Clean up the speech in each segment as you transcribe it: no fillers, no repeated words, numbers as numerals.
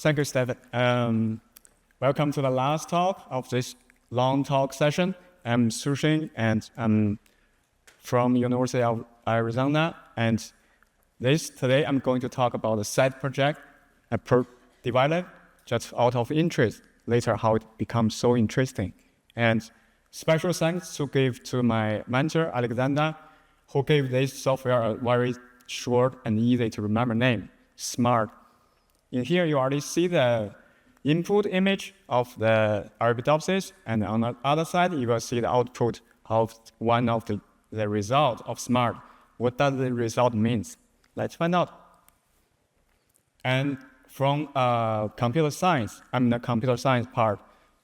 Thank you, Stephen. Welcome to the last talk of this long talk session. I'm Suxing, and I'm from University of Arizona. And today I'm going to talk about the side project I developed just out of interest. Later, how it becomes so interesting. And special thanks to give to my mentor, Alexander, who gave this software a very short and easy to remember name, SMART. In here, you already see the input image of the Arabidopsis, and on the other side, you will see the output of one of the result of SMART. What does the result mean? Let's find out. And from computer science, I'm in the computer science part,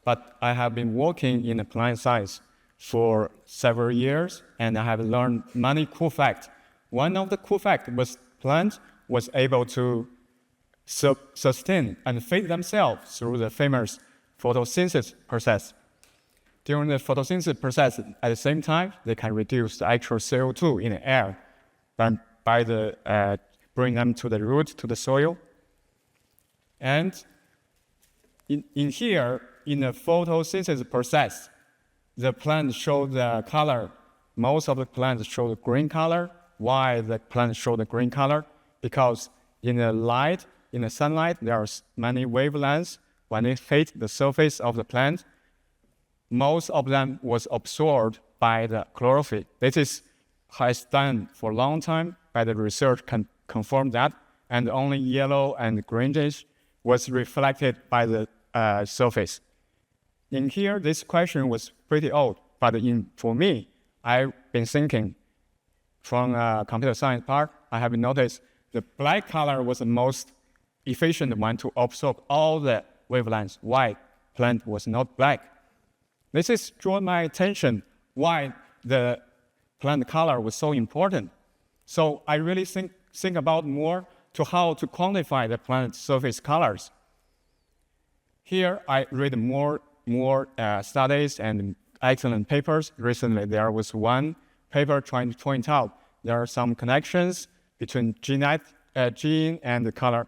but I have been working in the plant science for several years, and I have learned many cool facts. One of the cool facts was plants was able to sustain and feed themselves through the famous photosynthesis process. During the photosynthesis process, at the same time, they can reduce the actual CO2 in the air and bring them to the root, to the soil. And in here, in the photosynthesis process, the plant shows the color. Most of the plants show the green color. Why the plants show the green color? Because in the sunlight, there are many wavelengths. When it hit the surface of the plant, most of them was absorbed by the chlorophyll. This has done for a long time, but the research can confirm that, and only yellow and greenish was reflected by the surface. In here, this question was pretty old, but for me, I've been thinking from computer science part, I have noticed the black color was the most efficient one to absorb all the wavelengths. Why plant was not black? This is drawn my attention why the plant color was so important. So I really think about more to how to quantify the plant surface colors. Here I read more studies and excellent papers. Recently there was one paper trying to point out there are some connections between gene and the color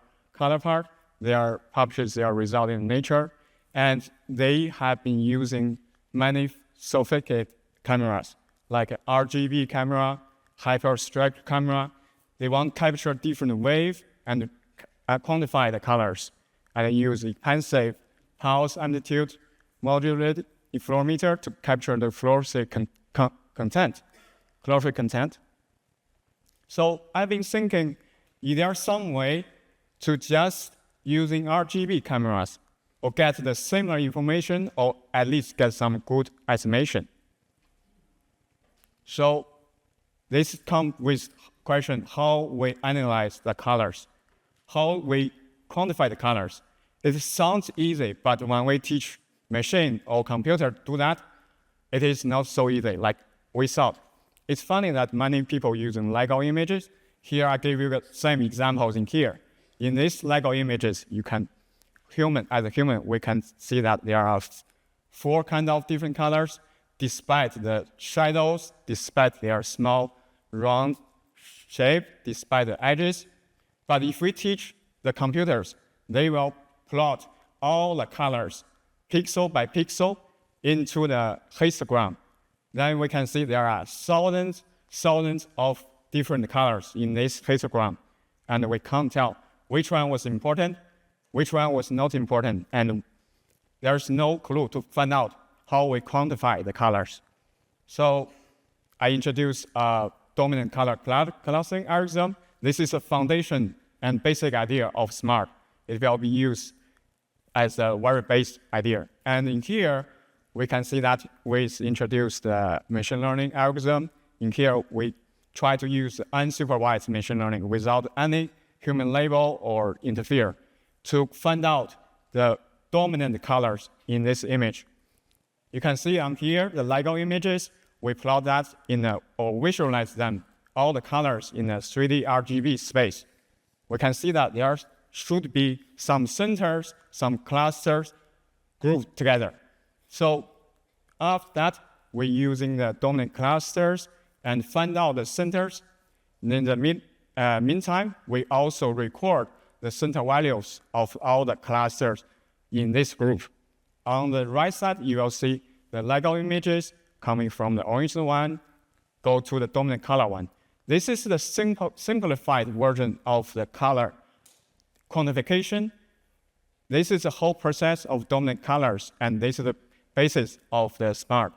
part. They are published their result in Nature, and they have been using many sophisticated cameras like RGB camera, hyperspectral camera. They want to capture different waves and quantify the colors, and use the pensive pulse amplitude modulated fluorimeter to capture the chlorophyll content. So I've been thinking, is there some way to just using RGB cameras or get the similar information, or at least get some good estimation? So this comes with question how we analyze the colors, how we quantify the colors. It sounds easy, but when we teach machine or computer to do that, it is not so easy like we thought. It's funny that many people using LEGO images. Here I give you the same examples in here. In these LEGO images, as a human, we can see that there are 4 kinds of different colors, despite the shadows, despite their small round shape, despite the edges. But if we teach the computers, they will plot all the colors, pixel by pixel, into the histogram. Then we can see there are thousands of different colors in this histogram, and we can't tell which one was important, which one was not important, and there's no clue to find out how we quantify the colors. So I introduced a dominant color clustering algorithm. This is a foundation and basic idea of SMART. It will be used as a very basic idea. And in here, we can see that we introduced the machine learning algorithm. In here, we try to use unsupervised machine learning without any human label or interfere to find out the dominant colors in this image. You can see on here, the LEGO images, we plot that or visualize them, all the colors in a 3D RGB space. We can see that there should be some centers, some clusters grouped together. So after that, we're using the dominant clusters and find out the centers. In the meantime, we also record the center values of all the clusters in this group. On the right side, you will see the LEGO images coming from the original one, go to the dominant color one. This is the simplified version of the color quantification. This is the whole process of dominant colors, and this is the basis of the SMART.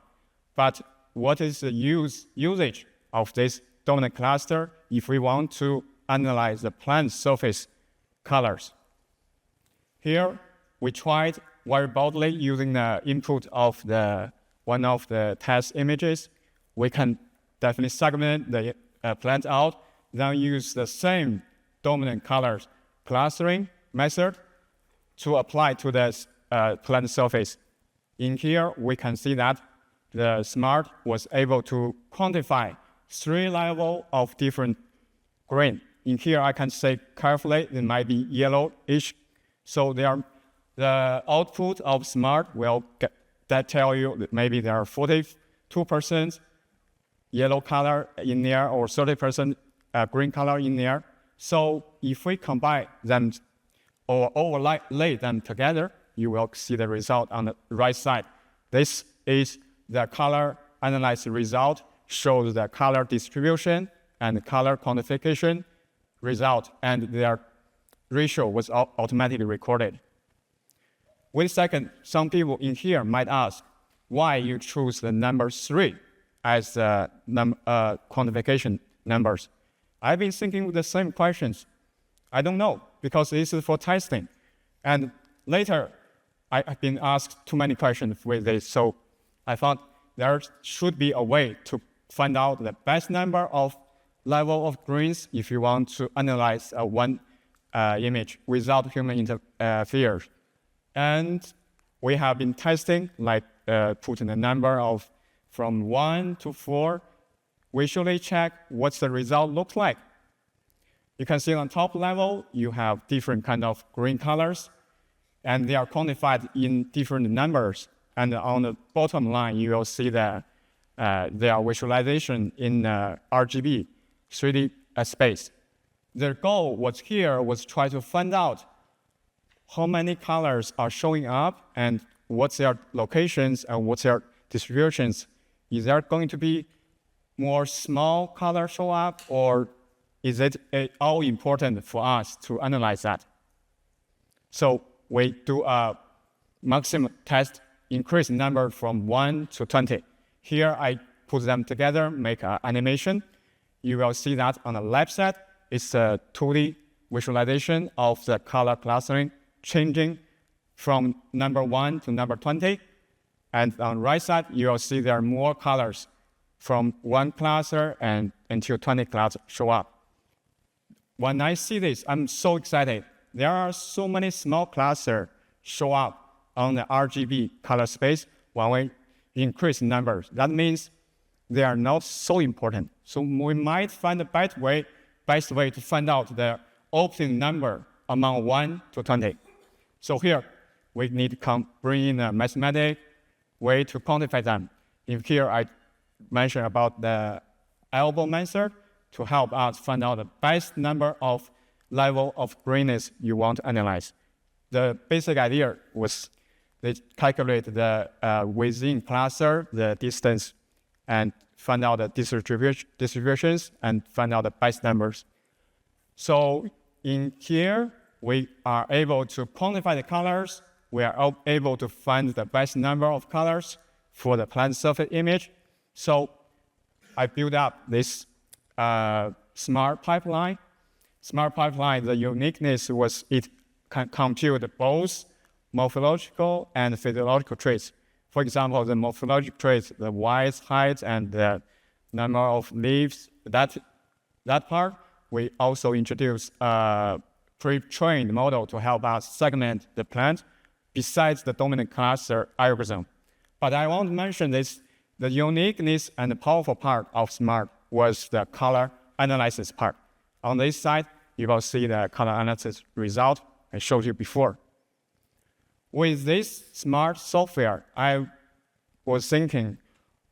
But what is the usage of this dominant cluster if we want to analyze the plant surface colors? Here, we tried very boldly using the input of one of the test images. We can definitely segment the plant out, then use the same dominant colors clustering method to apply to the plant surface. In here, we can see that the SMART was able to quantify 3 levels of different green. In here, I can say carefully, it might be yellowish. So the output of SMART will tell you that maybe there are 42% yellow color in there or 30% green color in there. So if we combine them or overlay them together, you will see the result on the right side. This is the color analysis result, shows the color distribution and color quantification result, and their ratio was automatically recorded. Wait a second, some people in here might ask why you choose the number 3 as the quantification numbers. I've been thinking the same questions. I don't know, because this is for testing. And later, I've been asked too many questions with this, so I thought there should be a way to find out the best number of level of greens if you want to analyze one image without human interference. And we have been testing, like putting the number of from 1 to 4, visually check what's the result looks like. You can see on top level, you have different kind of green colors, and they are quantified in different numbers. And on the bottom line, you will see that their visualization in RGB 3D space. The goal was try to find out how many colors are showing up and what's their locations and what's their distributions. Is there going to be more small colors show up, or is it all important for us to analyze that? So we do a maximum test, increase number from 1 to 20. Here I put them together, make an animation. You will see that on the left side, it's a 2D visualization of the color clustering changing from number 1 to number 20. And on the right side, you will see there are more colors from 1 cluster and until 20 clusters show up. When I see this, I'm so excited. There are so many small clusters show up on the RGB color space when we increase numbers. That means they are not so important. So we might find the best way to find out the opening number among 1 to 20. So here, we need to bring in a mathematical way to quantify them. In here, I mentioned about the elbow method to help us find out the best number of level of greenness you want to analyze. The basic idea was they calculate the within cluster, the distance, and find out the distributions and find out the best numbers. So in here, we are able to quantify the colors. We are able to find the best number of colors for the plant surface image. So I built up this smart pipeline. Smart pipeline, the uniqueness was it can compute both morphological and physiological traits. For example, the morphological traits, the width, height, and the number of leaves, that part, we also introduced a pre-trained model to help us segment the plant besides the dominant cluster algorithm. But I want to mention this, the uniqueness and the powerful part of SMART was the color analysis part. On this side, you will see the color analysis result I showed you before. With this SMART software, I was thinking,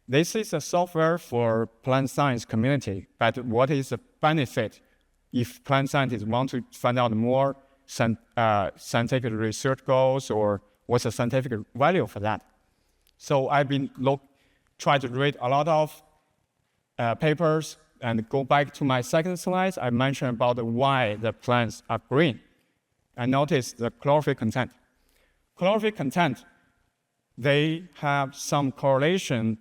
this is a software for plant science community, but what is the benefit if plant scientists want to find out more scientific research goals or what's the scientific value for that. So I've been try to read a lot of papers and go back to my second slide. I mentioned about why the plants are green. I noticed the chlorophyll content. Chlorophyll content, they have some correlation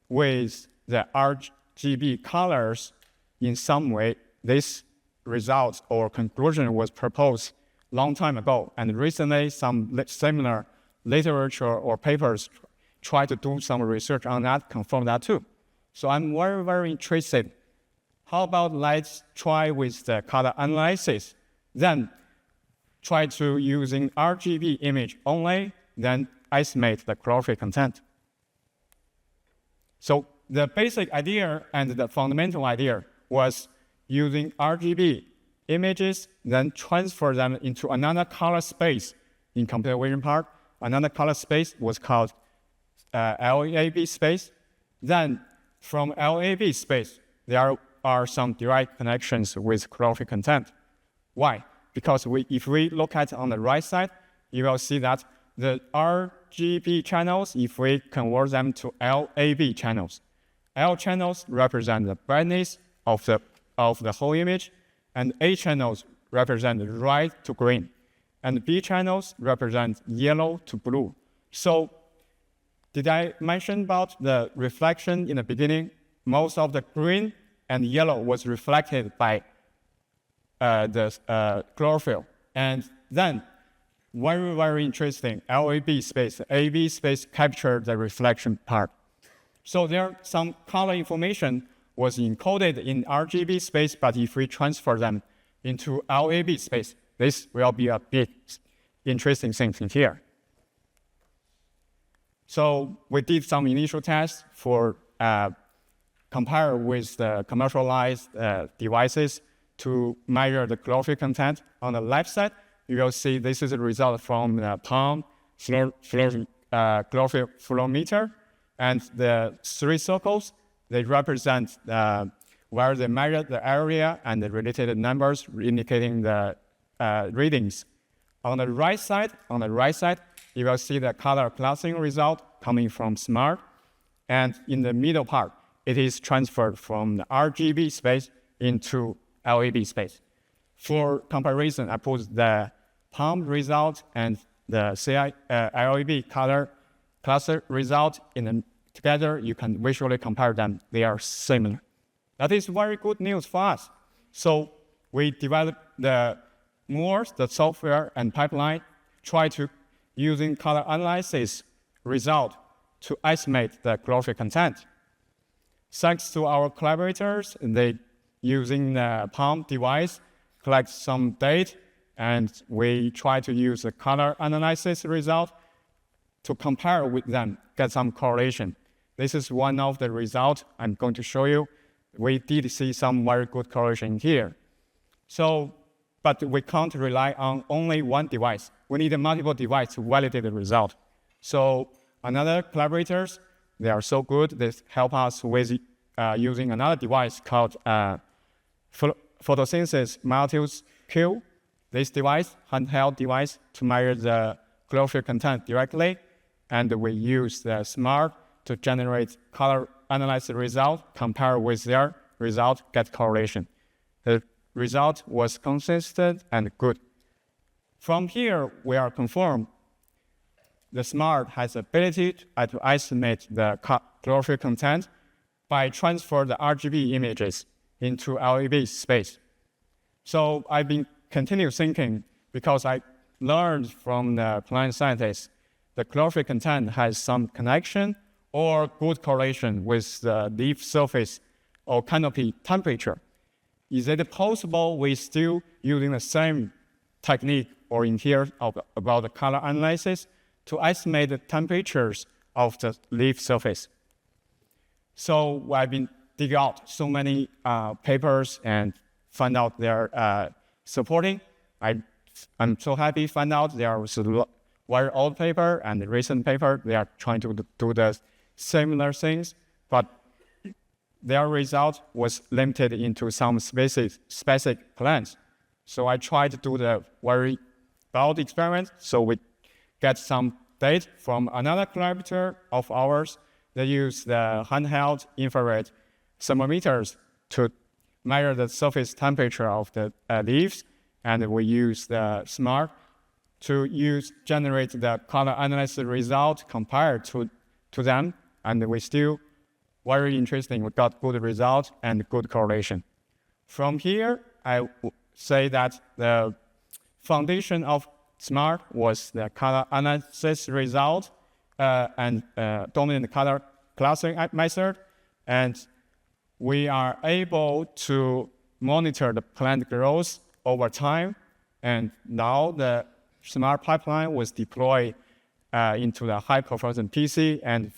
with the RGB colors in some way. This result or conclusion was proposed long time ago, and recently some similar literature or papers try to do some research on that, confirm that too. So I'm very, very interested. How about let's try with the color analysis, then try to using RGB image only, then estimate the chlorophyll content. So the basic idea and the fundamental idea was using RGB images, then transfer them into another color space in computer vision part. Another color space was called LAB space. Then from LAB space, there are some direct connections with chlorophyll content. Why? Because if we look at on the right side, you will see that the RGB channels, if we convert them to LAB channels, L channels represent the brightness of the whole image, and A channels represent red to green, and B channels represent yellow to blue. So did I mention about the reflection in the beginning? Most of the green and yellow was reflected by the chlorophyll. And then, very, very interesting, LAB space, AB space captured the reflection part. So there some color information was encoded in RGB space, but if we transfer them into LAB space, this will be a big interesting thing in here. So we did some initial tests for compare with the commercialized devices to measure the chlorophyll content. On the left side, you will see this is a result from the palm chlorophyll flow meter, and the three circles, they represent where they measure the area and the related numbers indicating the readings. On the right side, you will see the color clustering result coming from SMART, and in the middle part, it is transferred from the RGB space into LAB space. For comparison, I put the palm result and the LAB color cluster result together. You can visually compare them. They are similar. That is very good news for us. So we developed the software and pipeline, try to using color analysis result to estimate the chlorophyll content. Thanks to our collaborators, they using the palm device, collect some data, and we try to use the color analysis result to compare with them, get some correlation. This is one of the results I'm going to show you. We did see some very good correlation here. So, but we can't rely on only one device. We need a multiple device to validate the result. So another collaborators, they are so good, they help us with using another device called photosynthesis Malthus Q. This device, handheld device, to measure the chlorophyll content directly, and we use the SMART to generate color analysis result, compare with their result, get correlation. The result was consistent and good. From here, we are confirmed the SMART has ability to estimate the chlorophyll content by transfer the RGB images into LAB space. So I've been continue thinking, because I learned from the plant scientists, the chlorophyll content has some connection or good correlation with the leaf surface or canopy temperature. Is it possible we still using the same technique or in here about the color analysis to estimate the temperatures of the leaf surface? So I've been digging out so many papers and find out they're supporting. I'm so happy to find out there was a very old paper and a recent paper. They are trying to do the similar things, but their result was limited into some specific plants. So I tried to do the very about the experiment. So we get some data from another collaborator of ours. They use the handheld infrared thermometers to measure the surface temperature of the leaves, and we use the smart to generate the color analysis result compared to them, and we still very interesting. We got good result and good correlation. From here, I would say that the foundation of SMART was the color analysis result and dominant color clustering method, and we are able to monitor the plant growth over time. And now the SMART pipeline was deployed into the high-performance PC and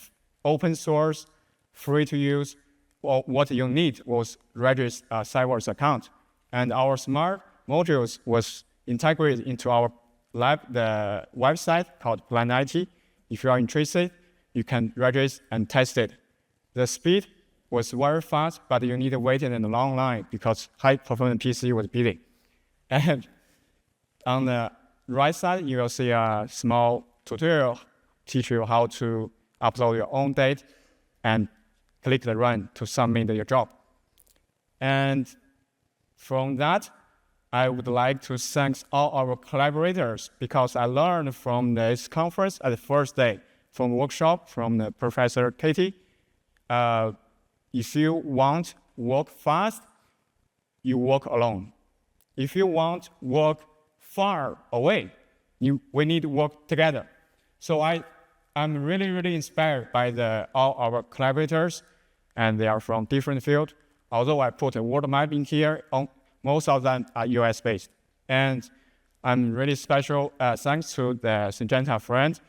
open source, free to use. Well, what you need was register a Cyverse account. And our SMART modules was integrated into our lab, the website called Plant IT. If you are interested, you can register and test it. The speed was very fast, but you need to wait in a long line because high-performance PC was beating. And on the right side, you will see a small tutorial teach you how to upload your own data and click the run to submit your job. And from that, I would like to thank all our collaborators because I learned from this conference at the first day from workshop from the Professor Katie. If you want work fast, you work alone. If you want work far away, we need to work together. So I'm really, really inspired by all our collaborators, and they are from different fields. Although I put a world map in here, most of them are US-based. And I'm really special thanks to the Syngenta friend.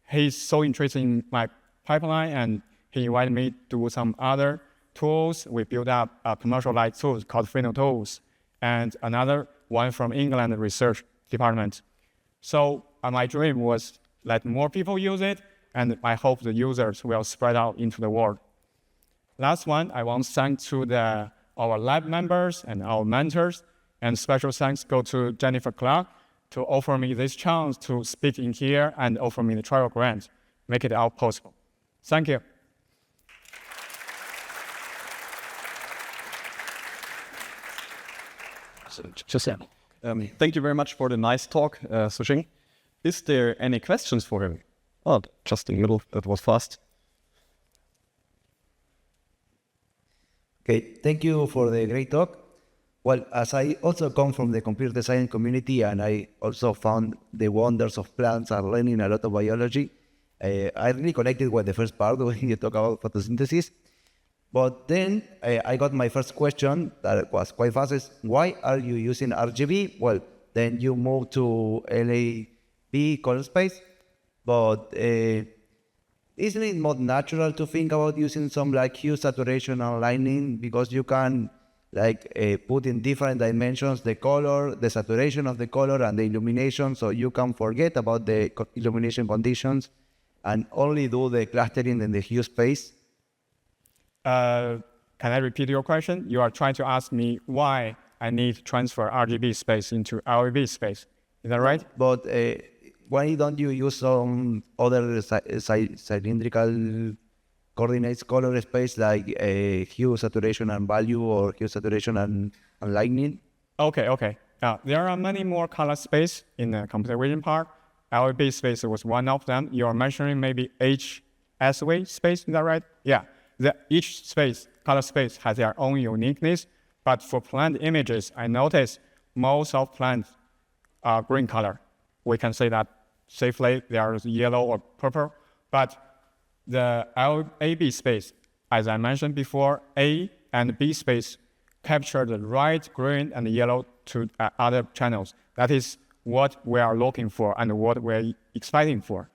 He's so interested in my pipeline, and he invited me to do some other tools. We built up a commercialized tool called Tools, and another one from England research department. So my dream was let more people use it, and I hope the users will spread out into the world. Last one, I want to thank to our lab members and our mentors, and special thanks go to Jennifer Clark to offer me this chance to speak in here and offer me the trial grant, make it all possible. Thank you. Thank you very much for the nice talk, Suxing. Is there any questions for him? Oh, just in the middle, that was fast. Okay, thank you for the great talk. Well, as I also come from the computer science community and I also found the wonders of plants and learning a lot of biology, I really connected with the first part when you talk about photosynthesis. But then I got my first question that was quite fast is, why are you using RGB? Well, then you move to LAB color space, but isn't it more natural to think about using some like hue, saturation, and lighting, because you can put in different dimensions the color, the saturation of the color, and the illumination, so you can forget about the illumination conditions and only do the clustering in the hue space? Can I repeat your question? You are trying to ask me why I need to transfer RGB space into LEB space. Is that right? But why don't you use some other cylindrical coordinates color space like hue, saturation, and value, or hue, saturation, and lighting? Okay. There are many more color space in the computer vision part. LEB space was one of them. You are mentioning maybe HSV space, is that right? Yeah. Each space, color space, has their own uniqueness. But for plant images, I noticed most of plants are green color. We can say that safely they are yellow or purple. But the LAB space, as I mentioned before, A and B space capture the red, green, and yellow to other channels. That is what we are looking for and what we're expecting for.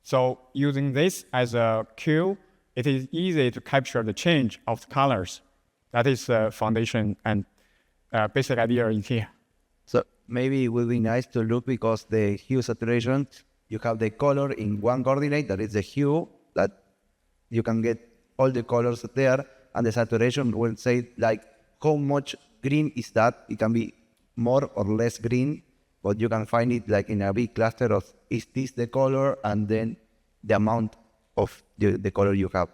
So using this as a cue, it is easy to capture the change of the colors. That is the foundation and basic idea in here. So maybe it would be nice to look, because the hue saturation, you have the color in one coordinate, that is the hue, that you can get all the colors there, and the saturation will say like how much green is that. It can be more or less green. but you can find it like in a big cluster of, is this the color, and then the amount of the color you have.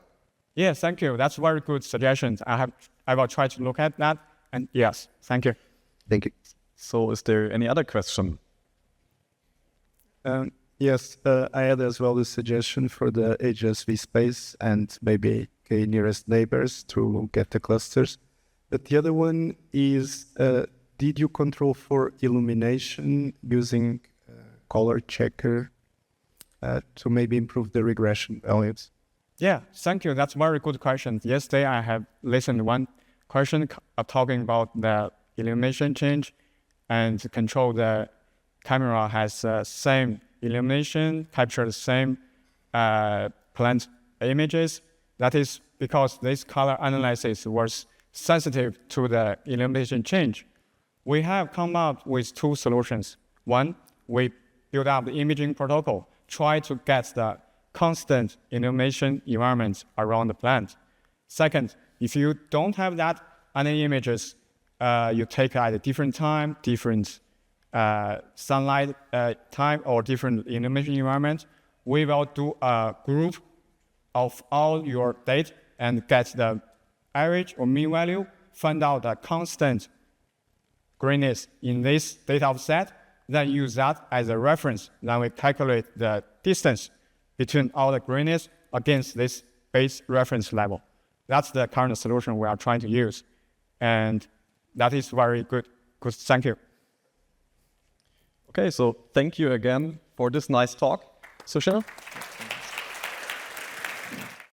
Yes, thank you. That's very good suggestions. I will try to look at that. And yes, thank you. Thank you. So is there any other question? Yes, I had as well a suggestion for the HSV space and maybe nearest neighbors to get the clusters. But the other one is, did you control for illumination using color checker to maybe improve the regression values? Yeah, thank you. That's a very good question. Yesterday, I have listened to one question talking about the illumination change and control the camera has same illumination, capture the same plant images. That is because this color analysis was sensitive to the illumination change. We have come up with two solutions. One, we build up the imaging protocol, try to get the constant illumination environment around the plant. Second, if you don't have that, any images you take at a different time, different sunlight time, or different illumination environment, we will do a group of all your data and get the average or mean value, find out the constant greenness in this data set, then use that as a reference. Then we calculate the distance between all the greenness against this base reference level. That's the current solution we are trying to use. And that is very good. Good, thank you. Okay, so thank you again for this nice talk, Suxing.